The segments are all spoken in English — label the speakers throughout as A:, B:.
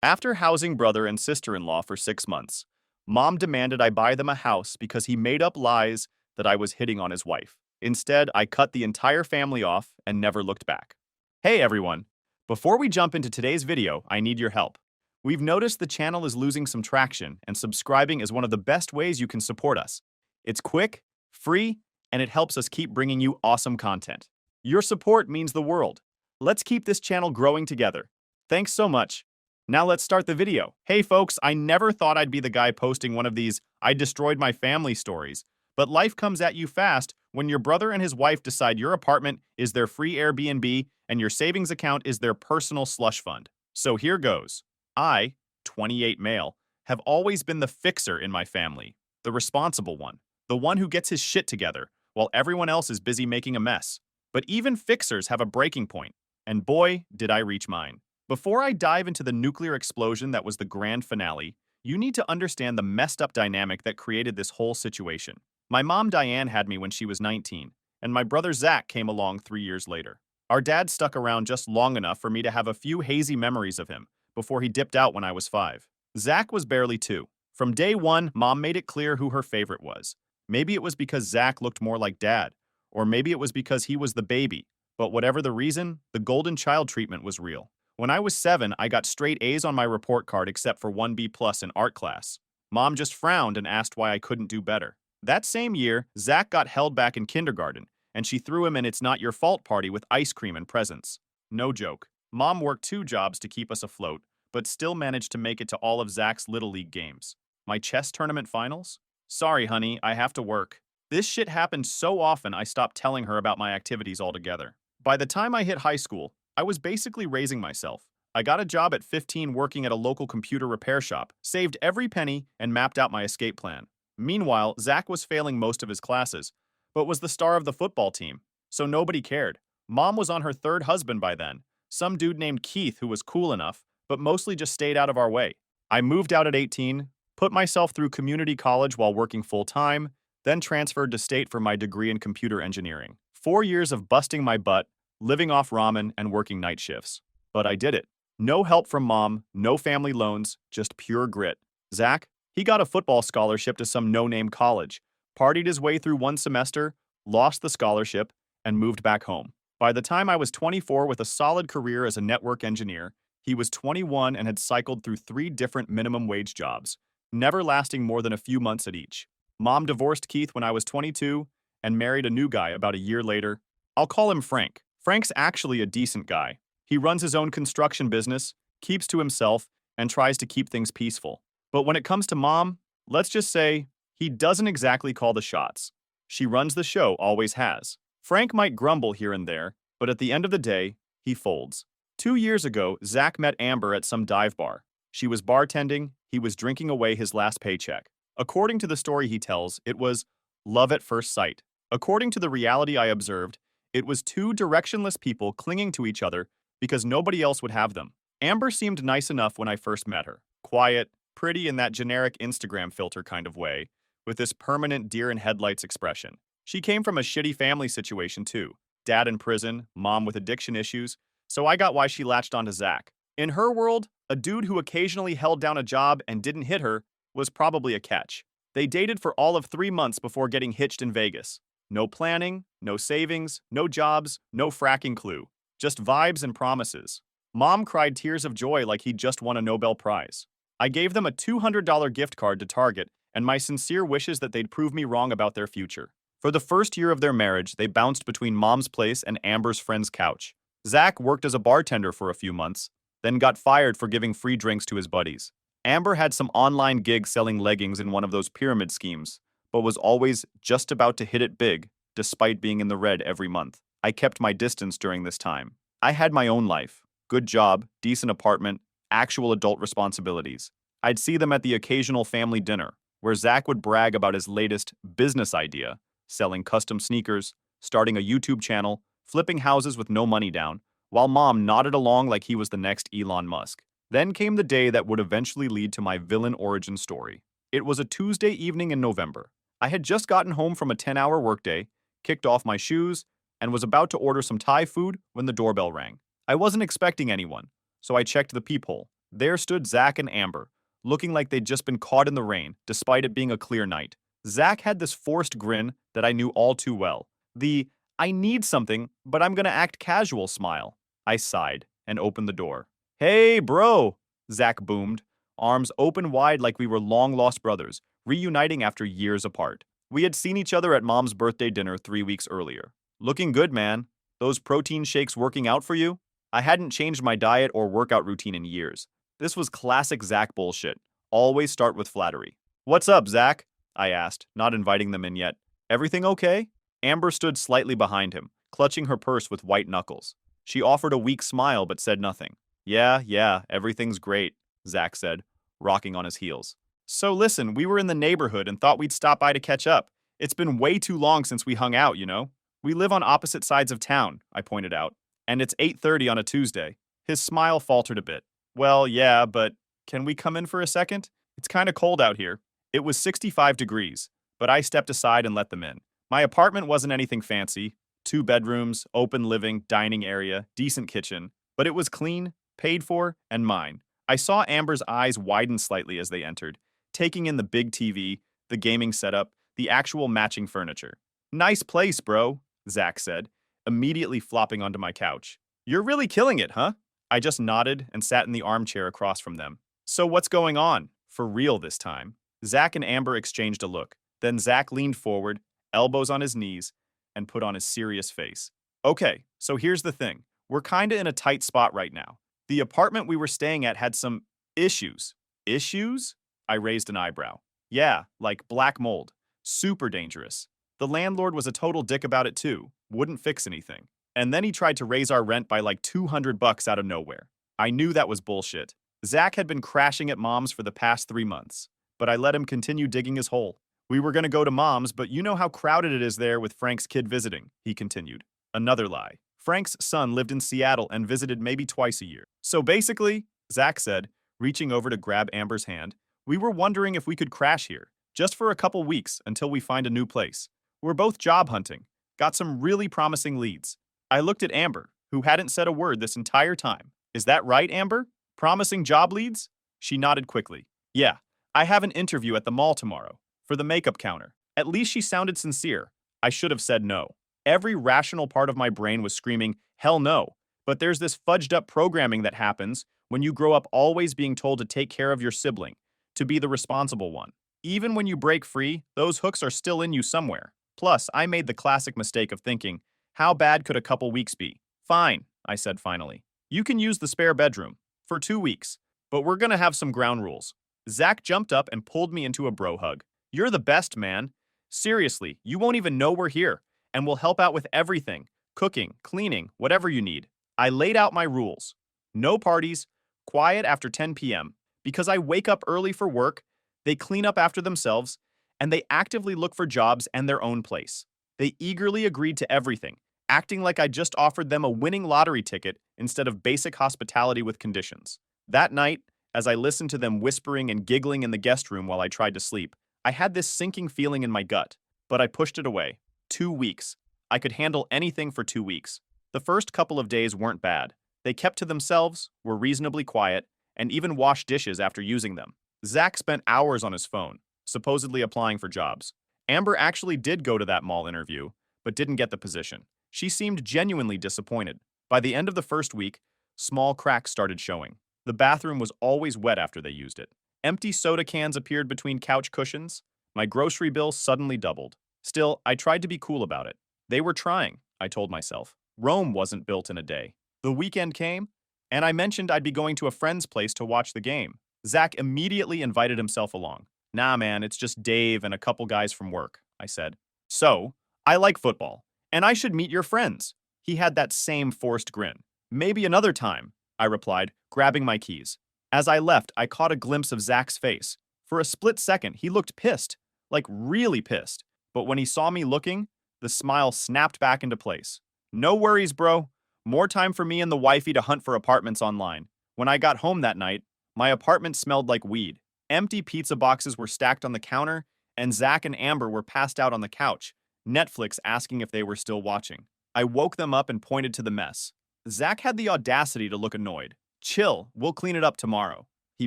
A: After housing brother and sister-in-law for 6 months, Mom demanded I buy them a house because he made up lies that I was hitting on his wife. Instead, I cut the entire family off and never looked back. Hey everyone! Before we jump into today's video, I need your help. We've noticed the channel is losing some traction, and subscribing is one of the best ways you can support us. It's quick, free, and it helps us keep bringing you awesome content. Your support means the world. Let's keep this channel growing together. Thanks so much. Now let's start the video. Hey folks, I never thought I'd be the guy posting one of these "I destroyed my family" stories. But life comes at you fast when your brother and his wife decide your apartment is their free Airbnb and your savings account is their personal slush fund. So here goes. I, 28 male, have always been the fixer in my family, the responsible one, the one who gets his shit together while everyone else is busy making a mess. But even fixers have a breaking point, and boy, did I reach mine. Before I dive into the nuclear explosion that was the grand finale, you need to understand the messed up dynamic that created this whole situation. My mom Diane had me when she was 19, and my brother Zach came along 3 years later. Our dad stuck around just long enough for me to have a few hazy memories of him before he dipped out when I was 5. Zach was barely 2. From day one, Mom made it clear who her favorite was. Maybe it was because Zach looked more like Dad, or maybe it was because he was the baby. But whatever the reason, the golden child treatment was real. When I was 7, I got straight A's on my report card except for 1 B+ in art class. Mom just frowned and asked why I couldn't do better. That same year, Zach got held back in kindergarten, and she threw him an "it's not your fault" party with ice cream and presents. No joke. Mom worked 2 jobs to keep us afloat, but still managed to make it to all of Zach's Little League games. My chess tournament finals? Sorry, honey, I have to work. This shit happened so often I stopped telling her about my activities altogether. By the time I hit high school, I was basically raising myself. I got a job at 15 working at a local computer repair shop, saved every penny, and mapped out my escape plan. Meanwhile, Zach was failing most of his classes, but was the star of the football team, so nobody cared. Mom was on her 3rd husband by then, some dude named Keith who was cool enough, but mostly just stayed out of our way. I moved out at 18, put myself through community college while working full-time, then transferred to state for my degree in computer engineering. 4 years of busting my butt, living off ramen, and working night shifts. But I did it. No help from Mom, no family loans, just pure grit. Zach? He got a football scholarship to some no-name college, partied his way through 1 semester, lost the scholarship, and moved back home. By the time I was 24 with a solid career as a network engineer, he was 21 and had cycled through 3 different minimum wage jobs, never lasting more than a few months at each. Mom divorced Keith when I was 22 and married a new guy about a year later. I'll call him Frank. Frank's actually a decent guy. He runs his own construction business, keeps to himself, and tries to keep things peaceful. But when it comes to Mom, let's just say, he doesn't exactly call the shots. She runs the show, always has. Frank might grumble here and there, but at the end of the day, he folds. 2 years ago, Zach met Amber at some dive bar. She was bartending, he was drinking away his last paycheck. According to the story he tells, it was love at first sight. According to the reality I observed, it was 2 directionless people clinging to each other because nobody else would have them. Amber seemed nice enough when I first met her. Quiet, pretty in that generic Instagram filter kind of way, with this permanent deer in headlights expression. She came from a shitty family situation too. Dad in prison, mom with addiction issues, so I got why she latched onto Zach. In her world, a dude who occasionally held down a job and didn't hit her was probably a catch. They dated for all of 3 months before getting hitched in Vegas. No planning, no savings, no jobs, no fracking clue. Just vibes and promises. Mom cried tears of joy like he'd just won a Nobel Prize. I gave them a $200 gift card to Target and my sincere wishes that they'd prove me wrong about their future. For the first year of their marriage, they bounced between Mom's place and Amber's friend's couch. Zach worked as a bartender for a few months, then got fired for giving free drinks to his buddies. Amber had some online gig selling leggings in one of those pyramid schemes, but was always just about to hit it big, despite being in the red every month. I kept my distance during this time. I had my own life. Good job, decent apartment, actual adult responsibilities. I'd see them at the occasional family dinner, where Zach would brag about his latest business idea, selling custom sneakers, starting a YouTube channel, flipping houses with no money down, while Mom nodded along like he was the next Elon Musk. Then came the day that would eventually lead to my villain origin story. It was a Tuesday evening in November. I had just gotten home from a 10-hour workday, kicked off my shoes, and was about to order some Thai food when the doorbell rang. I wasn't expecting anyone, so I checked the peephole. There stood Zach and Amber, looking like they'd just been caught in the rain, despite it being a clear night. Zach had this forced grin that I knew all too well. The, I need something, but I'm gonna act casual smile. I sighed and opened the door. Hey, bro, Zach boomed, arms open wide like we were long-lost brothers, reuniting after years apart. We had seen each other at Mom's birthday dinner 3 weeks earlier. Looking good, man. Those protein shakes working out for you? I hadn't changed my diet or workout routine in years. This was classic Zach bullshit. Always start with flattery. What's up, Zach? I asked, not inviting them in yet. Everything okay? Amber stood slightly behind him, clutching her purse with white knuckles. She offered a weak smile but said nothing. Yeah, everything's great, Zach said, rocking on his heels. So listen, we were in the neighborhood and thought we'd stop by to catch up. It's been way too long since we hung out, you know? We live on opposite sides of town, I pointed out, and it's 8:30 on a Tuesday. His smile faltered a bit. Well, yeah, but can we come in for a second? It's kind of cold out here. It was 65 degrees, but I stepped aside and let them in. My apartment wasn't anything fancy. 2 bedrooms, open living, dining area, decent kitchen, but it was clean, paid for, and mine. I saw Amber's eyes widen slightly as they entered, taking in the big TV, the gaming setup, the actual matching furniture. Nice place, bro, Zach said, immediately flopping onto my couch. You're really killing it, huh? I just nodded and sat in the armchair across from them. So what's going on? For real this time. Zach and Amber exchanged a look. Then Zach leaned forward, elbows on his knees, and put on his serious face. Okay, so here's the thing. We're kinda in a tight spot right now. The apartment we were staying at had some issues. Issues? I raised an eyebrow. Yeah, like black mold. Super dangerous. The landlord was a total dick about it too. Wouldn't fix anything. And then he tried to raise our rent by like $200 out of nowhere. I knew that was bullshit. Zach had been crashing at Mom's for the past 3 months, but I let him continue digging his hole. We were gonna go to Mom's, but you know how crowded it is there with Frank's kid visiting, he continued. Another lie. Frank's son lived in Seattle and visited maybe twice a year. So basically, Zach said, reaching over to grab Amber's hand, we were wondering if we could crash here, just for a couple weeks until we find a new place. We're both job hunting, got some really promising leads. I looked at Amber, who hadn't said a word this entire time. Is that right, Amber? Promising job leads? She nodded quickly. Yeah, I have an interview at the mall tomorrow, for the makeup counter. At least she sounded sincere. I should have said no. Every rational part of my brain was screaming, hell no. But there's this fudged up programming that happens when you grow up always being told to take care of your sibling, to be the responsible one. Even when you break free, those hooks are still in you somewhere. Plus, I made the classic mistake of thinking, how bad could a couple weeks be? Fine, I said finally. You can use the spare bedroom. For 2 weeks. But we're gonna have some ground rules. Zach jumped up and pulled me into a bro hug. You're the best, man. Seriously, you won't even know we're here, and we'll help out with everything. Cooking, cleaning, whatever you need. I laid out my rules. No parties, quiet after 10 p.m. Because I wake up early for work, they clean up after themselves, and they actively look for jobs and their own place. They eagerly agreed to everything, acting like I just offered them a winning lottery ticket instead of basic hospitality with conditions. That night, as I listened to them whispering and giggling in the guest room while I tried to sleep, I had this sinking feeling in my gut, but I pushed it away. 2 weeks. I could handle anything for 2 weeks. The first couple of days weren't bad. They kept to themselves, were reasonably quiet, and even washed dishes after using them. Zach spent hours on his phone, supposedly applying for jobs. Amber actually did go to that mall interview, but didn't get the position. She seemed genuinely disappointed. By the end of the first week, small cracks started showing. The bathroom was always wet after they used it. Empty soda cans appeared between couch cushions. My grocery bill suddenly doubled. Still, I tried to be cool about it. They were trying, I told myself. Rome wasn't built in a day. The weekend came, and I mentioned I'd be going to a friend's place to watch the game. Zach immediately invited himself along. Nah, man, it's just Dave and a couple guys from work, I said. So, I like football, and I should meet your friends. He had that same forced grin. Maybe another time, I replied, grabbing my keys. As I left, I caught a glimpse of Zach's face. For a split second, he looked pissed, like really pissed. But when he saw me looking, the smile snapped back into place. No worries, bro. More time for me and the wifey to hunt for apartments online. When I got home that night, my apartment smelled like weed. Empty pizza boxes were stacked on the counter, and Zach and Amber were passed out on the couch, Netflix asking if they were still watching. I woke them up and pointed to the mess. Zach had the audacity to look annoyed. Chill, we'll clean it up tomorrow, he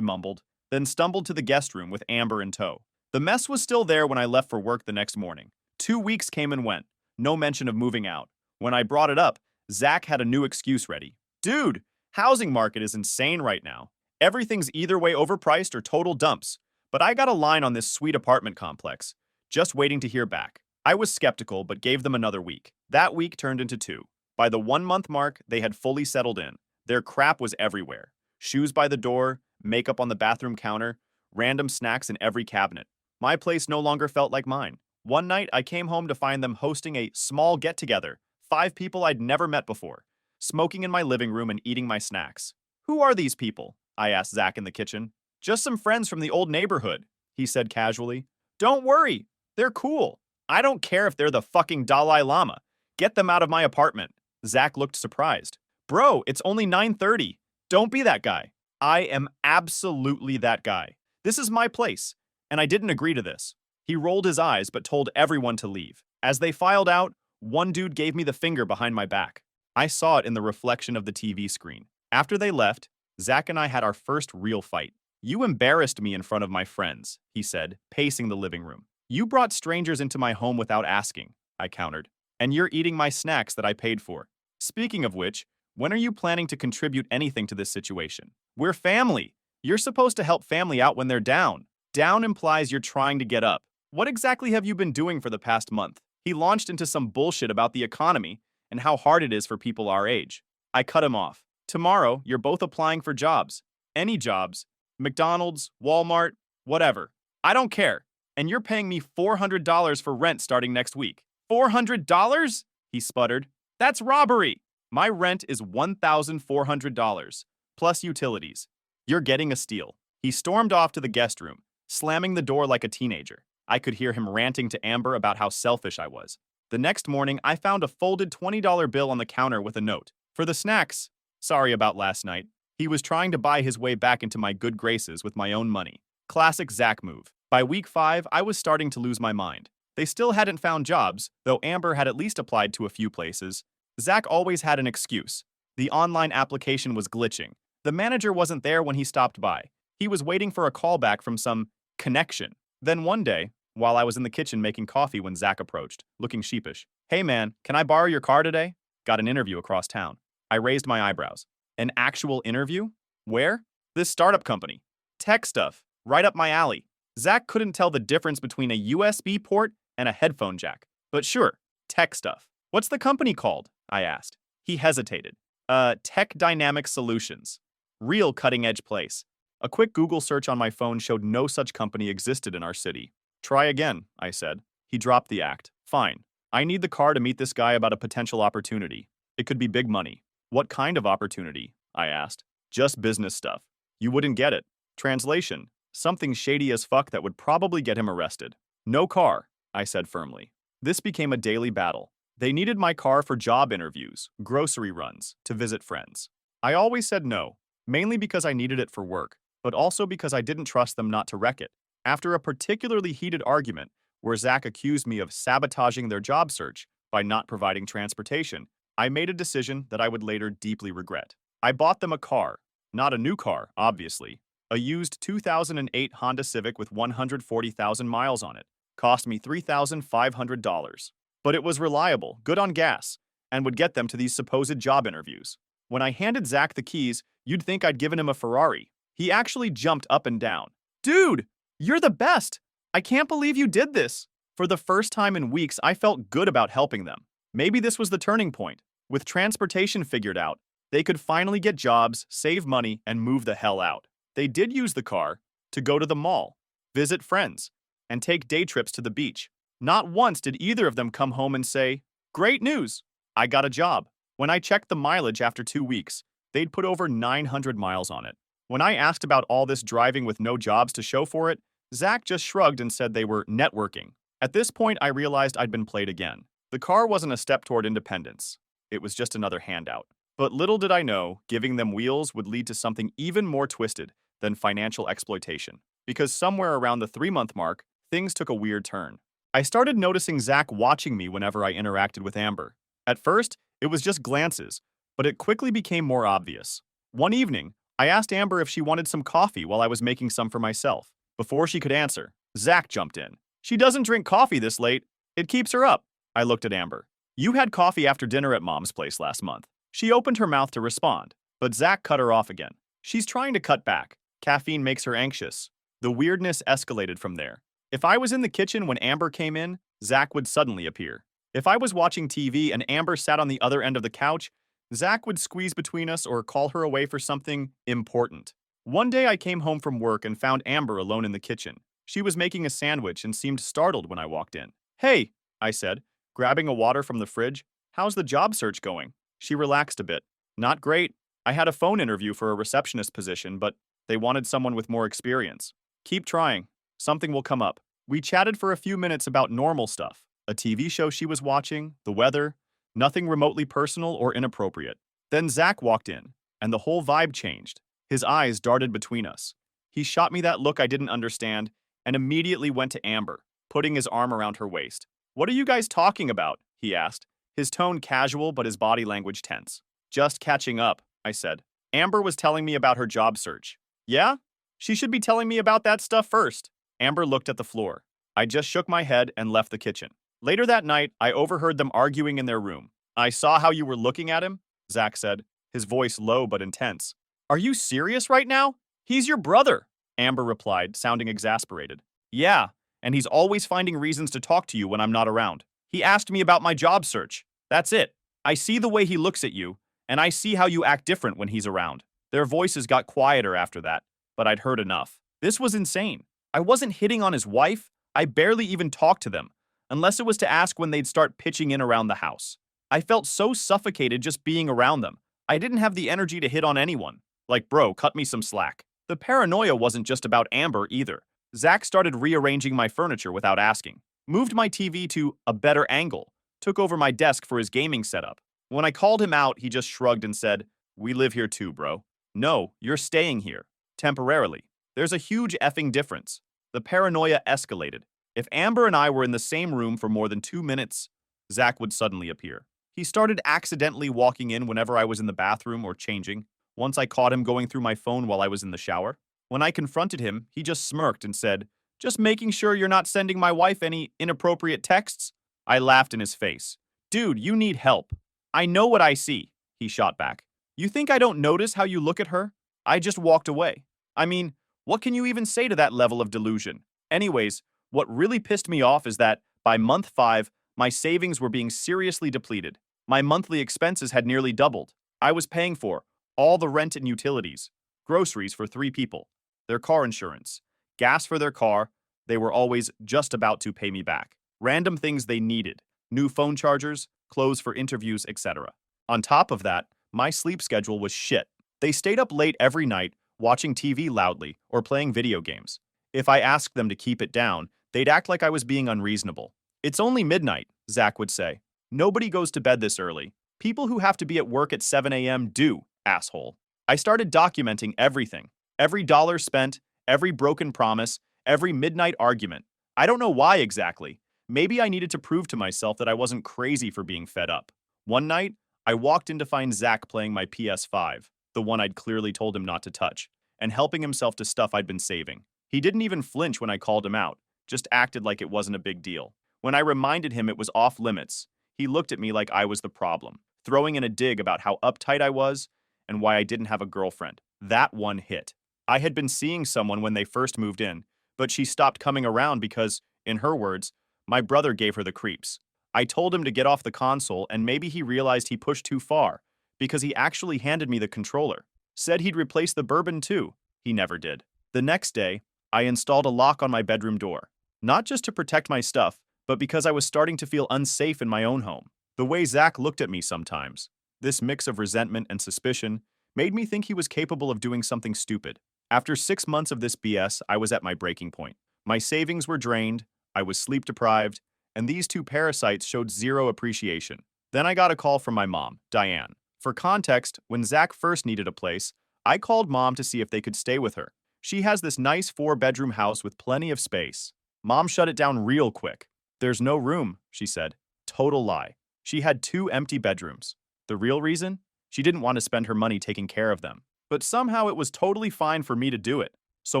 A: mumbled, then stumbled to the guest room with Amber in tow. The mess was still there when I left for work the next morning. 2 weeks came and went, no mention of moving out. When I brought it up, Zach had a new excuse ready. Dude, housing market is insane right now. Everything's either way overpriced or total dumps. But I got a line on this sweet apartment complex, just waiting to hear back. I was skeptical, but gave them another week. That week turned into 2. By the 1 month mark, they had fully settled in. Their crap was everywhere. Shoes by the door, makeup on the bathroom counter, random snacks in every cabinet. My place no longer felt like mine. One night, I came home to find them hosting a small get-together. 5 people I'd never met before, smoking in my living room and eating my snacks. Who are these people? I asked Zach in the kitchen. Just some friends from the old neighborhood, he said casually. Don't worry, they're cool. I don't care if they're the fucking Dalai Lama. Get them out of my apartment. Zach looked surprised. Bro, it's only 9:30. Don't be that guy. I am absolutely that guy. This is my place, and I didn't agree to this. He rolled his eyes but told everyone to leave. As they filed out, one dude gave me the finger behind my back. I saw it in the reflection of the TV screen. After they left, Zach and I had our first real fight. You embarrassed me in front of my friends, he said, pacing the living room. You brought strangers into my home without asking, I countered. And you're eating my snacks that I paid for. Speaking of which, when are you planning to contribute anything to this situation? We're family. You're supposed to help family out when they're down. Down implies you're trying to get up. What exactly have you been doing for the past month? He launched into some bullshit about the economy and how hard it is for people our age. I cut him off. Tomorrow, you're both applying for jobs. Any jobs. McDonald's, Walmart, whatever. I don't care. And you're paying me $400 for rent starting next week. $400? He sputtered. That's robbery. My rent is $1,400, plus utilities. You're getting a steal. He stormed off to the guest room, slamming the door like a teenager. I could hear him ranting to Amber about how selfish I was. The next morning, I found a folded $20 bill on the counter with a note. For the snacks. Sorry about last night. He was trying to buy his way back into my good graces with my own money. Classic Zach move. By week 5, I was starting to lose my mind. They still hadn't found jobs, though Amber had at least applied to a few places. Zach always had an excuse. The online application was glitching. The manager wasn't there when he stopped by. He was waiting for a callback from some connection. Then one day, while I was in the kitchen making coffee when Zach approached, looking sheepish. Hey man, can I borrow your car today? Got an interview across town. I raised my eyebrows. An actual interview? Where? This startup company. Tech stuff. Right up my alley. Zach couldn't tell the difference between a USB port and a headphone jack. But sure, tech stuff. What's the company called? I asked. He hesitated. Tech Dynamic Solutions. Real cutting-edge place. A quick Google search on my phone showed no such company existed in our city. Try again, I said. He dropped the act. Fine. I need the car to meet this guy about a potential opportunity. It could be big money. What kind of opportunity? I asked. Just business stuff. You wouldn't get it. Translation. Something shady as fuck that would probably get him arrested. No car, I said firmly. This became a daily battle. They needed my car for job interviews, grocery runs, to visit friends. I always said no, mainly because I needed it for work, but also because I didn't trust them not to wreck it. After a particularly heated argument, where Zach accused me of sabotaging their job search by not providing transportation, I made a decision that I would later deeply regret. I bought them a car. Not a new car, obviously. A used 2008 Honda Civic with 140,000 miles on it. Cost me $3,500. But it was reliable, good on gas, and would get them to these supposed job interviews. When I handed Zach the keys, you'd think I'd given him a Ferrari. He actually jumped up and down. Dude, you're the best! I can't believe you did this! For the first time in weeks, I felt good about helping them. Maybe this was the turning point. With transportation figured out, they could finally get jobs, save money, and move the hell out. They did use the car to go to the mall, visit friends, and take day trips to the beach. Not once did either of them come home and say, "Great news! I got a job." When I checked the mileage after 2 weeks, they'd put over 900 miles on it. When I asked about all this driving with no jobs to show for it, Zach just shrugged and said they were networking. At this point, I realized I'd been played again. The car wasn't a step toward independence. It was just another handout. But little did I know, giving them wheels would lead to something even more twisted than financial exploitation. Because somewhere around the 3-month mark, things took a weird turn. I started noticing Zach watching me whenever I interacted with Amber. At first, it was just glances, but it quickly became more obvious. One evening, I asked Amber if she wanted some coffee while I was making some for myself. Before she could answer, Zach jumped in. She doesn't drink coffee this late. It keeps her up. I looked at Amber. You had coffee after dinner at Mom's place last month. She opened her mouth to respond, but Zach cut her off again. She's trying to cut back. Caffeine makes her anxious. The weirdness escalated from there. If I was in the kitchen when Amber came in, Zach would suddenly appear. If I was watching TV and Amber sat on the other end of the couch, Zach would squeeze between us or call her away for something important. One day I came home from work and found Amber alone in the kitchen. She was making a sandwich and seemed startled when I walked in. Hey, I said, grabbing a water from the fridge. How's the job search going? She relaxed a bit. Not great. I had a phone interview for a receptionist position, but they wanted someone with more experience. Keep trying. Something will come up. We chatted for a few minutes about normal stuff. A TV show she was watching, the weather, nothing remotely personal or inappropriate. Then Zach walked in, and the whole vibe changed. His eyes darted between us. He shot me that look I didn't understand and immediately went to Amber, putting his arm around her waist. What are you guys talking about? He asked, his tone casual but his body language tense. Just catching up, I said. Amber was telling me about her job search. Yeah? She should be telling me about that stuff first. Amber looked at the floor. I just shook my head and left the kitchen. Later that night, I overheard them arguing in their room. I saw how you were looking at him, Zach said, his voice low but intense. Are you serious right now? He's your brother, Amber replied, sounding exasperated. Yeah, and he's always finding reasons to talk to you when I'm not around. He asked me about my job search. That's it. I see the way he looks at you, and I see how you act different when he's around. Their voices got quieter after that, but I'd heard enough. This was insane. I wasn't hitting on his wife. I barely even talked to them, unless it was to ask when they'd start pitching in around the house. I felt so suffocated just being around them. I didn't have the energy to hit on anyone. Like, bro, cut me some slack. The paranoia wasn't just about Amber either. Zach started rearranging my furniture without asking, moved my TV to a better angle, took over my desk for his gaming setup. When I called him out, he just shrugged and said, "We live here too, bro." No, you're staying here. Temporarily. There's a huge effing difference. The paranoia escalated. If Amber and I were in the same room for more than 2 minutes, Zach would suddenly appear. He started accidentally walking in whenever I was in the bathroom or changing. Once I caught him going through my phone while I was in the shower. When I confronted him, he just smirked and said, "Just making sure you're not sending my wife any inappropriate texts?" I laughed in his face. "Dude, you need help." "I know what I see," he shot back. "You think I don't notice how you look at her?" I just walked away. I mean, what can you even say to that level of delusion? Anyways, what really pissed me off is that, by month 5, my savings were being seriously depleted. My monthly expenses had nearly doubled. I was paying for all the rent and utilities, groceries for 3 people, their car insurance, gas for their car. They were always just about to pay me back. Random things they needed, new phone chargers, clothes for interviews, etc. On top of that, my sleep schedule was shit. They stayed up late every night, watching TV loudly or playing video games. If I asked them to keep it down, they'd act like I was being unreasonable. "It's only midnight," Zach would say. "Nobody goes to bed this early. People who have to be at work at 7 a.m. do, asshole." I started documenting everything. Every dollar spent, every broken promise, every midnight argument. I don't know why exactly. Maybe I needed to prove to myself that I wasn't crazy for being fed up. One night, I walked in to find Zach playing my PS5, the one I'd clearly told him not to touch, and helping himself to stuff I'd been saving. He didn't even flinch when I called him out, just acted like it wasn't a big deal. When I reminded him it was off limits, he looked at me like I was the problem, throwing in a dig about how uptight I was and why I didn't have a girlfriend. That one hit. I had been seeing someone when they first moved in, but she stopped coming around because, in her words, my brother gave her the creeps. I told him to get off the console, and maybe he realized he pushed too far, because he actually handed me the controller. Said he'd replace the bourbon too. He never did. The next day, I installed a lock on my bedroom door. Not just to protect my stuff, but because I was starting to feel unsafe in my own home. The way Zach looked at me sometimes, this mix of resentment and suspicion, made me think he was capable of doing something stupid. After 6 months of this BS, I was at my breaking point. My savings were drained, I was sleep deprived, and these 2 parasites showed zero appreciation. Then I got a call from my mom, Diane. For context, when Zach first needed a place, I called Mom to see if they could stay with her. She has this nice 4-bedroom house with plenty of space. Mom shut it down real quick. "There's no room," she said. Total lie. She had 2 empty bedrooms. The real reason? She didn't want to spend her money taking care of them. But somehow it was totally fine for me to do it. So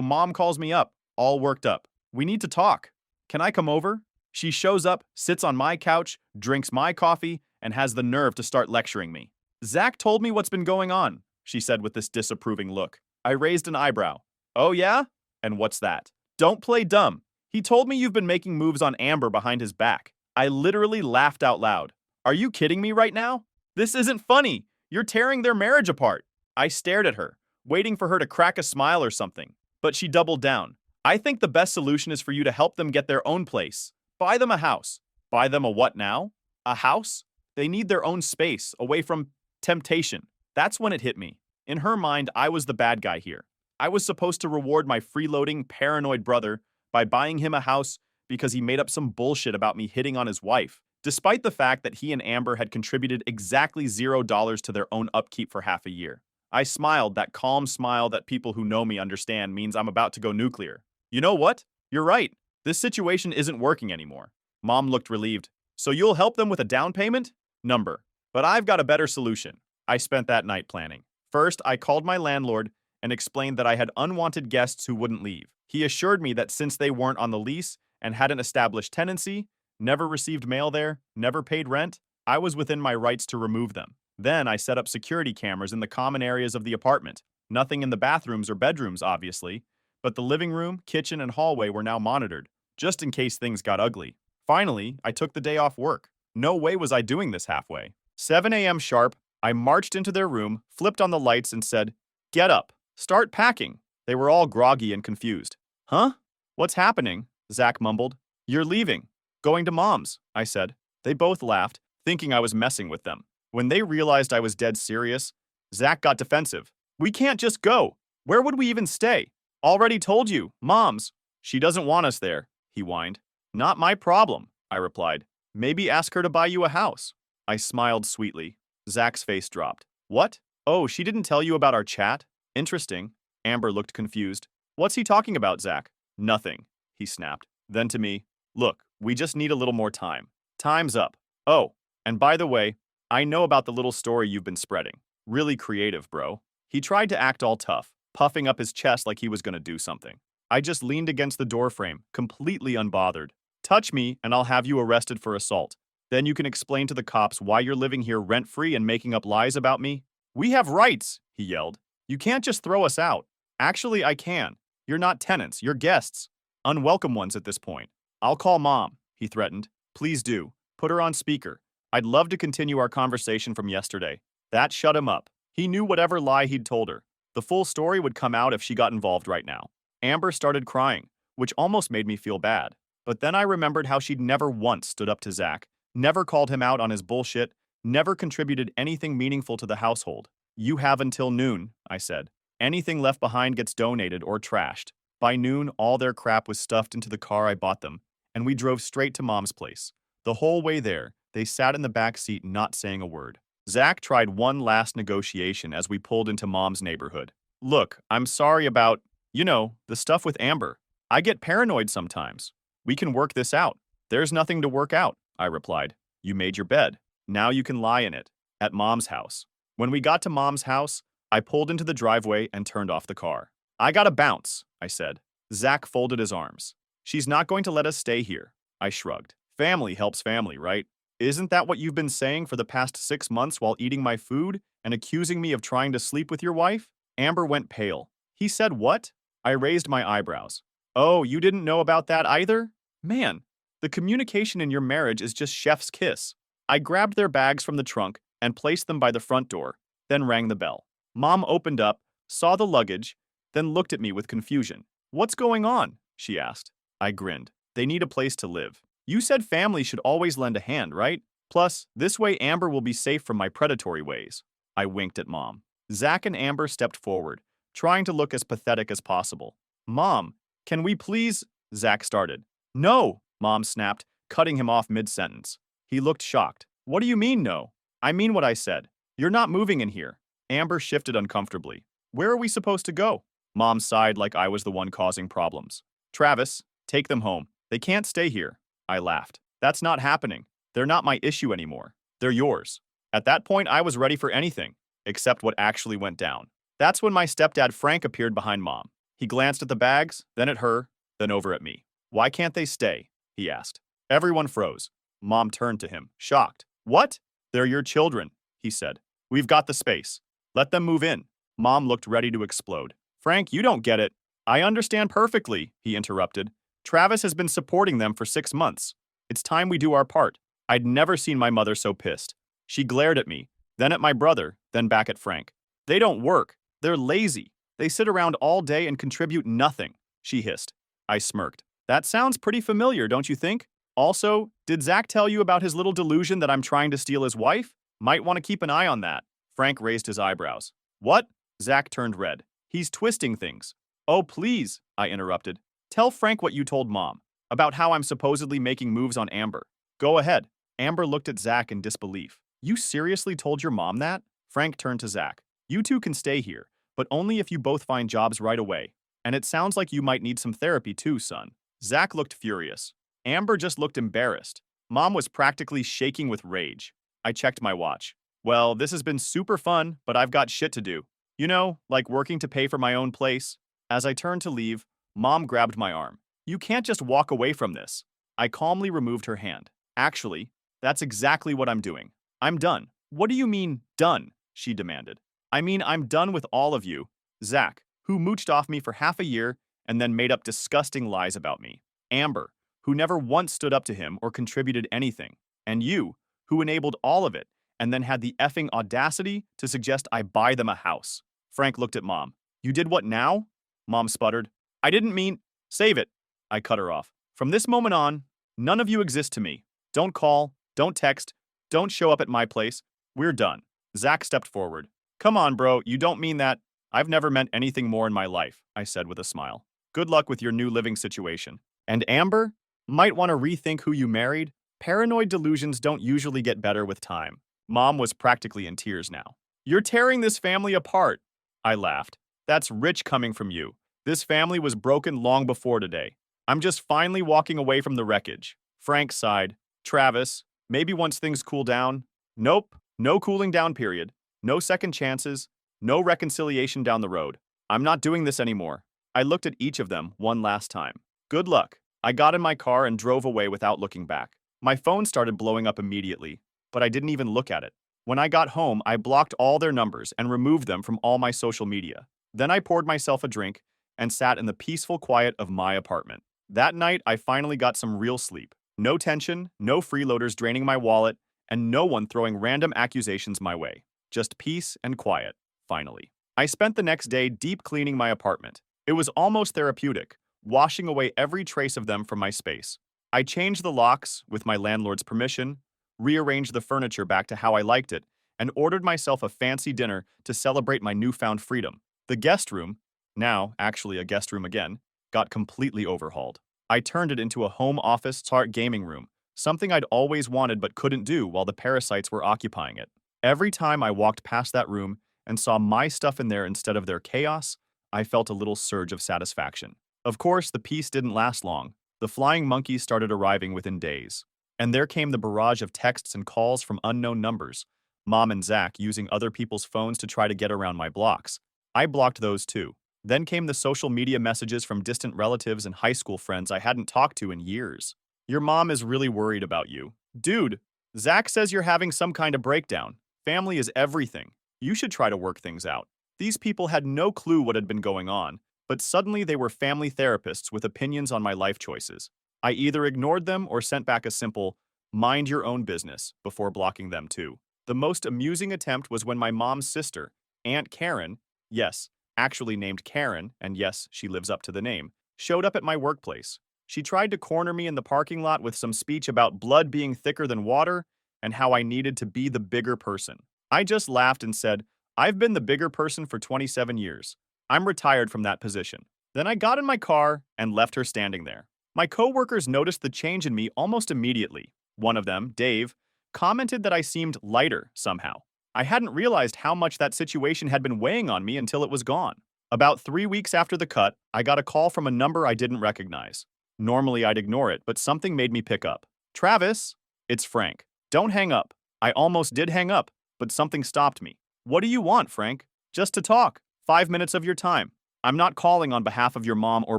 A: mom calls me up, all worked up. We need to talk. Can I come over? She shows up, sits on my couch, drinks my coffee, and has the nerve to start lecturing me. Zach told me what's been going on, she said with this disapproving look. I raised an eyebrow. Oh yeah? And what's that? Don't play dumb. He told me you've been making moves on Amber behind his back. I literally laughed out loud. Are you kidding me right now? This isn't funny. You're tearing their marriage apart. I stared at her, waiting for her to crack a smile or something. But she doubled down. I think the best solution is for you to help them get their own place. Buy them a house. Buy them a what now? A house? They need their own space, away from temptation. That's when it hit me. In her mind, I was the bad guy here. I was supposed to reward my freeloading, paranoid brother by buying him a house because he made up some bullshit about me hitting on his wife, despite the fact that he and Amber had contributed exactly $0 to their own upkeep for half a year. I smiled, that calm smile that people who know me understand means I'm about to go nuclear. You know what? You're right. This situation isn't working anymore. Mom looked relieved. So you'll help them with a down payment? Number. But I've got a better solution. I spent that night planning. First, I called my landlord and explained that I had unwanted guests who wouldn't leave. He assured me that since they weren't on the lease and hadn't established tenancy, never received mail there, never paid rent, I was within my rights to remove them. Then I set up security cameras in the common areas of the apartment. Nothing in the bathrooms or bedrooms, obviously, but the living room, kitchen, and hallway were now monitored, just in case things got ugly. Finally, I took the day off work. No way was I doing this halfway. 7 a.m. sharp, I marched into their room, flipped on the lights, and said, "Get up. Start packing." They were all groggy and confused. Huh? What's happening? Zach mumbled. You're leaving. Going to Mom's, I said. They both laughed, thinking I was messing with them. When they realized I was dead serious, Zach got defensive. We can't just go. Where would we even stay? Already told you, Mom's. She doesn't want us there, he whined. Not my problem, I replied. Maybe ask her to buy you a house. I smiled sweetly. Zach's face dropped. What? Oh, she didn't tell you about our chat? Interesting. Amber looked confused. What's he talking about, Zach? Nothing, he snapped. Then to me, look, we just need a little more time. Time's up. Oh, and by the way, I know about the little story you've been spreading. Really creative, bro. He tried to act all tough, puffing up his chest like he was gonna do something. I just leaned against the doorframe, completely unbothered. Touch me, and I'll have you arrested for assault. Then you can explain to the cops why you're living here rent-free and making up lies about me. We have rights, he yelled. You can't just throw us out. Actually, I can. You're not tenants, you're guests. Unwelcome ones at this point. I'll call Mom, he threatened. Please do. Put her on speaker. I'd love to continue our conversation from yesterday. That shut him up. He knew whatever lie he'd told her. The full story would come out if she got involved right now. Amber started crying, which almost made me feel bad. But then I remembered how she'd never once stood up to Zach, never called him out on his bullshit, never contributed anything meaningful to the household. You have until noon, I said. Anything left behind gets donated or trashed. By noon, all their crap was stuffed into the car I bought them, and we drove straight to Mom's place. The whole way there, they sat in the back seat not saying a word. Zach tried one last negotiation as we pulled into Mom's neighborhood. Look, I'm sorry about, the stuff with Amber. I get paranoid sometimes. We can work this out. There's nothing to work out, I replied. You made your bed. Now you can lie in it. At Mom's house. When we got to Mom's house, I pulled into the driveway and turned off the car. I gotta bounce, I said. Zach folded his arms. She's not going to let us stay here. I shrugged. Family helps family, right? Isn't that what you've been saying for the past 6 months while eating my food and accusing me of trying to sleep with your wife? Amber went pale. He said what? I raised my eyebrows. Oh, you didn't know about that either? Man, the communication in your marriage is just chef's kiss. I grabbed their bags from the trunk and placed them by the front door, then rang the bell. Mom opened up, saw the luggage, then looked at me with confusion. What's going on? She asked. I grinned. They need a place to live. You said family should always lend a hand, right? Plus, this way Amber will be safe from my predatory ways. I winked at Mom. Zach and Amber stepped forward, trying to look as pathetic as possible. Mom, can we please? Zach started. No, Mom snapped, cutting him off mid-sentence. He looked shocked. What do you mean no? I mean what I said. You're not moving in here. Amber shifted uncomfortably. Where are we supposed to go? Mom sighed like I was the one causing problems. Travis, take them home. They can't stay here. I laughed. That's not happening. They're not my issue anymore. They're yours. At that point, I was ready for anything, except what actually went down. That's when my stepdad Frank appeared behind Mom. He glanced at the bags, then at her, then over at me. Why can't they stay? He asked. Everyone froze. Mom turned to him, shocked. What? They're your children, he said. We've got the space. Let them move in. Mom looked ready to explode. Frank, you don't get it. I understand perfectly, he interrupted. Travis has been supporting them for 6 months. It's time we do our part. I'd never seen my mother so pissed. She glared at me, then at my brother, then back at Frank. They don't work. They're lazy. They sit around all day and contribute nothing, she hissed. I smirked. That sounds pretty familiar, don't you think? Also, did Zach tell you about his little delusion that I'm trying to steal his wife? Might want to keep an eye on that. Frank raised his eyebrows. What? Zach turned red. He's twisting things. Oh, please, I interrupted. Tell Frank what you told Mom, about how I'm supposedly making moves on Amber. Go ahead. Amber looked at Zach in disbelief. You seriously told your mom that? Frank turned to Zach. You two can stay here, but only if you both find jobs right away. And it sounds like you might need some therapy too, son. Zach looked furious. Amber just looked embarrassed. Mom was practically shaking with rage. I checked my watch. Well, this has been super fun, but I've got shit to do. You know, like working to pay for my own place. As I turned to leave, Mom grabbed my arm. You can't just walk away from this. I calmly removed her hand. Actually, that's exactly what I'm doing. I'm done. What do you mean, done? She demanded. I mean, I'm done with all of you. Zach, who mooched off me for half a year and then made up disgusting lies about me. Amber, who never once stood up to him or contributed anything. And you, who enabled all of it and then had the effing audacity to suggest I buy them a house. Frank looked at Mom. You did what now? Mom sputtered. I didn't mean... Save it. I cut her off. From this moment on, none of you exist to me. Don't call, don't text, don't show up at my place. We're done. Zach stepped forward. Come on, bro, you don't mean that. I've never meant anything more in my life, I said with a smile. Good luck with your new living situation. And Amber? Might want to rethink who you married. Paranoid delusions don't usually get better with time. Mom was practically in tears now. You're tearing this family apart. I laughed. That's rich coming from you. This family was broken long before today. I'm just finally walking away from the wreckage. Frank sighed. Travis, maybe once things cool down. Nope, no cooling down period. No second chances. No reconciliation down the road. I'm not doing this anymore. I looked at each of them one last time. Good luck. I got in my car and drove away without looking back. My phone started blowing up immediately, but I didn't even look at it. When I got home, I blocked all their numbers and removed them from all my social media. Then I poured myself a drink and sat in the peaceful quiet of my apartment. That night, I finally got some real sleep. No tension, no freeloaders draining my wallet, and no one throwing random accusations my way. Just peace and quiet, finally. I spent the next day deep cleaning my apartment. It was almost therapeutic, washing away every trace of them from my space. I changed the locks, with my landlord's permission, rearranged the furniture back to how I liked it, and ordered myself a fancy dinner to celebrate my newfound freedom. The guest room, now actually a guest room again, got completely overhauled. I turned it into a home office / gaming room, something I'd always wanted but couldn't do while the parasites were occupying it. Every time I walked past that room and saw my stuff in there instead of their chaos, I felt a little surge of satisfaction. Of course, the peace didn't last long. The flying monkeys started arriving within days. And there came the barrage of texts and calls from unknown numbers. Mom and Zach using other people's phones to try to get around my blocks. I blocked those too. Then came the social media messages from distant relatives and high school friends I hadn't talked to in years. Your mom is really worried about you. Dude, Zach says you're having some kind of breakdown. Family is everything. You should try to work things out. These people had no clue what had been going on, but suddenly they were family therapists with opinions on my life choices. I either ignored them or sent back a simple, mind your own business, before blocking them too. The most amusing attempt was when my mom's sister, Aunt Karen, yes, actually named Karen, and yes, she lives up to the name, showed up at my workplace. She tried to corner me in the parking lot with some speech about blood being thicker than water and how I needed to be the bigger person. I just laughed and said, I've been the bigger person for 27 years. I'm retired from that position. Then I got in my car and left her standing there. My coworkers noticed the change in me almost immediately. One of them, Dave, commented that I seemed lighter somehow. I hadn't realized how much that situation had been weighing on me until it was gone. About 3 weeks after the cut, I got a call from a number I didn't recognize. Normally I'd ignore it, but something made me pick up. Travis, it's Frank. Don't hang up. I almost did hang up, but something stopped me. What do you want, Frank? Just to talk. 5 minutes of your time. I'm not calling on behalf of your mom or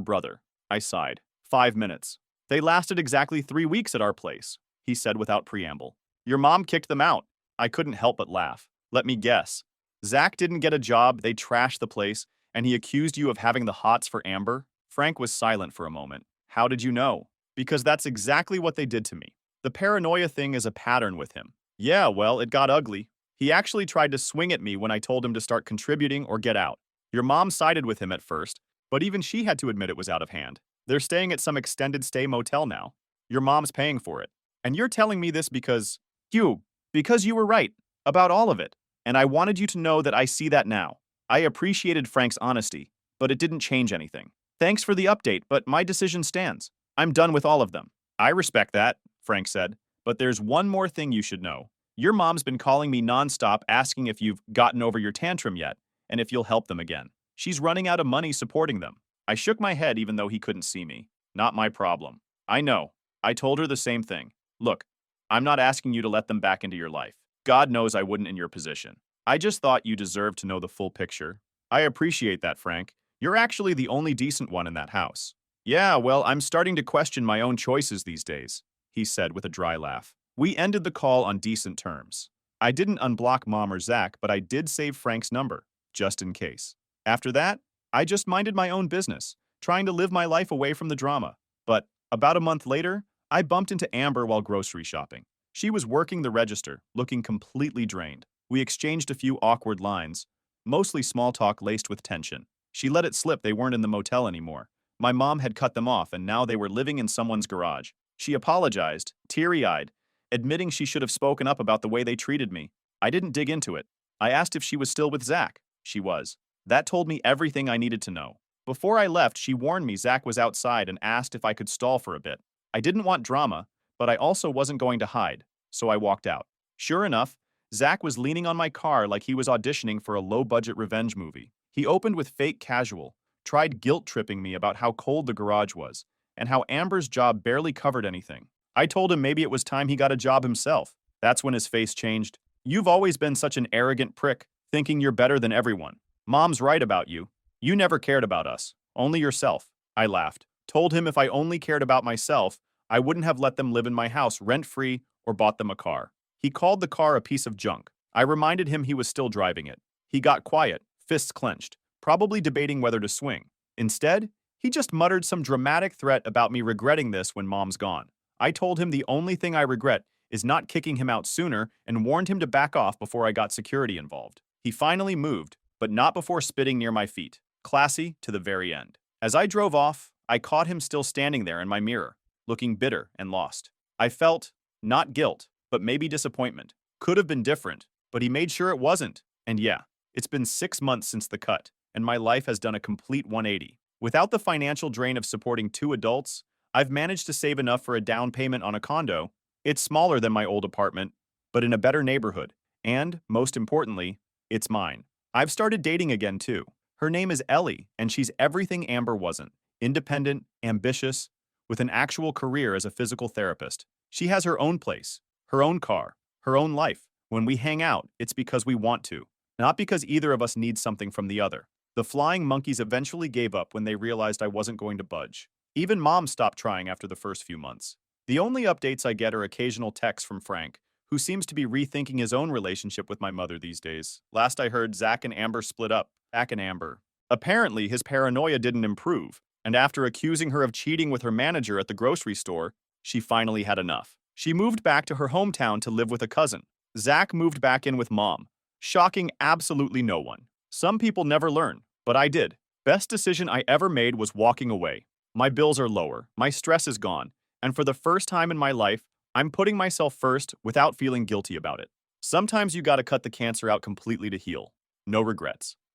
A: brother. I sighed. 5 minutes. They lasted exactly 3 weeks at our place, he said without preamble. Your mom kicked them out. I couldn't help but laugh. Let me guess. Zach didn't get a job, they trashed the place, and he accused you of having the hots for Amber? Frank was silent for a moment. How did you know? Because that's exactly what they did to me. The paranoia thing is a pattern with him. Yeah, well, it got ugly. He actually tried to swing at me when I told him to start contributing or get out. Your mom sided with him at first, but even she had to admit it was out of hand. They're staying at some extended stay motel now. Your mom's paying for it. And you're telling me this because, Hugh, because you were right about all of it. And I wanted you to know that I see that now. I appreciated Frank's honesty, but it didn't change anything. Thanks for the update, but my decision stands. I'm done with all of them. I respect that, Frank said, but there's one more thing you should know. Your mom's been calling me nonstop asking if you've gotten over your tantrum yet, and if you'll help them again. She's running out of money supporting them. I shook my head even though he couldn't see me. Not my problem. I know. I told her the same thing. Look, I'm not asking you to let them back into your life. God knows I wouldn't in your position. I just thought you deserved to know the full picture. I appreciate that, Frank. You're actually the only decent one in that house. Yeah, well, I'm starting to question my own choices these days, he said with a dry laugh. We ended the call on decent terms. I didn't unblock Mom or Zach, but I did save Frank's number, just in case. After that, I just minded my own business, trying to live my life away from the drama. But about a month later, I bumped into Amber while grocery shopping. She was working the register, looking completely drained. We exchanged a few awkward lines, mostly small talk laced with tension. She let it slip they weren't in the motel anymore. My mom had cut them off and now they were living in someone's garage. She apologized, teary-eyed, admitting she should have spoken up about the way they treated me. I didn't dig into it. I asked if she was still with Zach. She was. That told me everything I needed to know. Before I left, she warned me Zach was outside and asked if I could stall for a bit. I didn't want drama, but I also wasn't going to hide, so I walked out. Sure enough, Zach was leaning on my car like he was auditioning for a low-budget revenge movie. He opened with fake casual, tried guilt-tripping me about how cold the garage was, and how Amber's job barely covered anything. I told him maybe it was time he got a job himself. That's when his face changed. You've always been such an arrogant prick, thinking you're better than everyone. Mom's right about you. You never cared about us, only yourself. I laughed. Told him if I only cared about myself, I wouldn't have let them live in my house rent-free or bought them a car. He called the car a piece of junk. I reminded him he was still driving it. He got quiet, fists clenched, probably debating whether to swing. Instead, he just muttered some dramatic threat about me regretting this when Mom's gone. I told him the only thing I regret is not kicking him out sooner and warned him to back off before I got security involved. He finally moved, but not before spitting near my feet. Classy to the very end. As I drove off, I caught him still standing there in my mirror, looking bitter and lost. I felt, not guilt, but maybe disappointment. Could have been different, but he made sure it wasn't. And yeah, it's been 6 months since the cut, and my life has done a complete 180. Without the financial drain of supporting 2 adults, I've managed to save enough for a down payment on a condo. It's smaller than my old apartment, but in a better neighborhood. And, most importantly, it's mine. I've started dating again, too. Her name is Ellie, and she's everything Amber wasn't. Independent, ambitious, with an actual career as a physical therapist. She has her own place, her own car, her own life. When we hang out, it's because we want to, not because either of us needs something from the other. The flying monkeys eventually gave up when they realized I wasn't going to budge. Even Mom stopped trying after the first few months. The only updates I get are occasional texts from Frank, who seems to be rethinking his own relationship with my mother these days. Last I heard, Zach and Amber split up. Zach and Amber. Apparently, his paranoia didn't improve, and after accusing her of cheating with her manager at the grocery store, she finally had enough. She moved back to her hometown to live with a cousin. Zach moved back in with Mom, shocking absolutely no one. Some people never learn, but I did. Best decision I ever made was walking away. My bills are lower, my stress is gone, and for the first time in my life, I'm putting myself first without feeling guilty about it. Sometimes you gotta cut the cancer out completely to heal. No regrets.